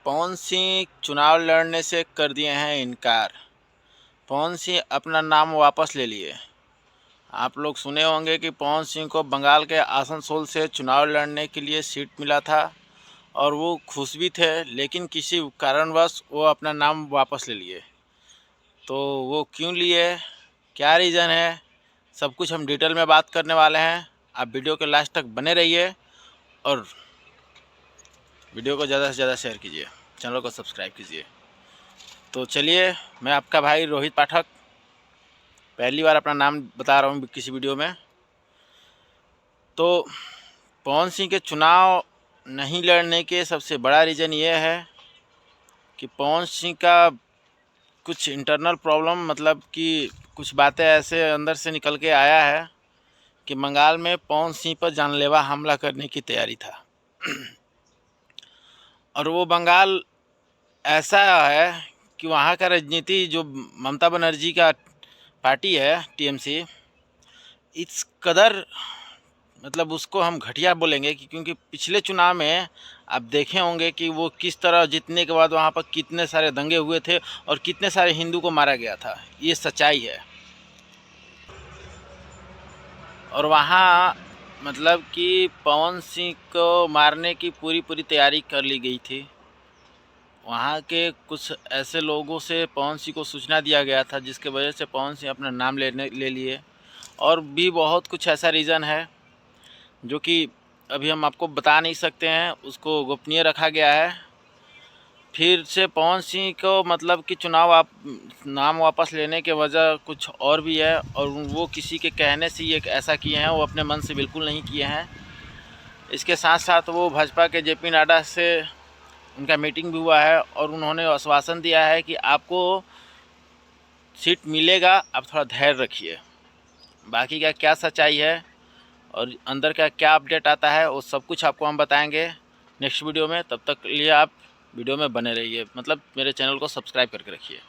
पवन सिंह चुनाव लड़ने से कर दिए हैं इनकार। पवन सिंह अपना नाम वापस ले लिए। आप लोग सुने होंगे कि पवन सिंह को बंगाल के आसनसोल से चुनाव लड़ने के लिए सीट मिला था और वो खुश भी थे, लेकिन किसी कारणवश वो अपना नाम वापस ले लिए। तो वो क्यों लिए, क्या रीज़न है, सब कुछ हम डिटेल में बात करने वाले हैं। आप वीडियो के लास्ट तक बने रहिए और वीडियो को ज़्यादा से ज़्यादा शेयर कीजिए, चैनल को सब्सक्राइब कीजिए। तो चलिए, मैं आपका भाई रोहित पाठक पहली बार अपना नाम बता रहा हूँ किसी वीडियो में। तो पवन सिंह के चुनाव नहीं लड़ने के सबसे बड़ा रीज़न ये है कि पवन सिंह का कुछ इंटरनल प्रॉब्लम, मतलब कि कुछ बातें ऐसे अंदर से निकल के आया है कि बंगाल में पवन सिंह पर जानलेवा हमला करने की तैयारी था। और वो बंगाल ऐसा है कि वहाँ का राजनीति, जो ममता बनर्जी का पार्टी है टीएमसी, इस कदर, मतलब उसको हम घटिया बोलेंगे कि क्योंकि पिछले चुनाव में आप देखे होंगे कि वो किस तरह जीतने के बाद वहाँ पर कितने सारे दंगे हुए थे और कितने सारे हिंदू को मारा गया था। ये सच्चाई है। और वहाँ मतलब कि पवन सिंह को मारने की पूरी पूरी तैयारी कर ली गई थी। वहाँ के कुछ ऐसे लोगों से पवन सिंह को सूचना दिया गया था, जिसके वजह से पवन सिंह अपना नाम ले लिए। और भी बहुत कुछ ऐसा रीज़न है जो कि अभी हम आपको बता नहीं सकते हैं, उसको गोपनीय रखा गया है। फिर से पवन सिंह को मतलब कि नाम वापस लेने के वजह कुछ और भी है, और वो किसी के कहने से ये ऐसा किए हैं, वो अपने मन से बिल्कुल नहीं किए हैं। इसके साथ साथ वो भाजपा के जेपी नड्डा से उनका मीटिंग भी हुआ है और उन्होंने आश्वासन दिया है कि आपको सीट मिलेगा, आप थोड़ा धैर्य रखिए। बाकी का क्या सच्चाई है और अंदर का क्या अपडेट आता है, वो सब कुछ आपको हम बताएंगे नेक्स्ट वीडियो में। तब तक लिए आप वीडियो में बने रहिए, मतलब मेरे चैनल को सब्सक्राइब करके रखिए।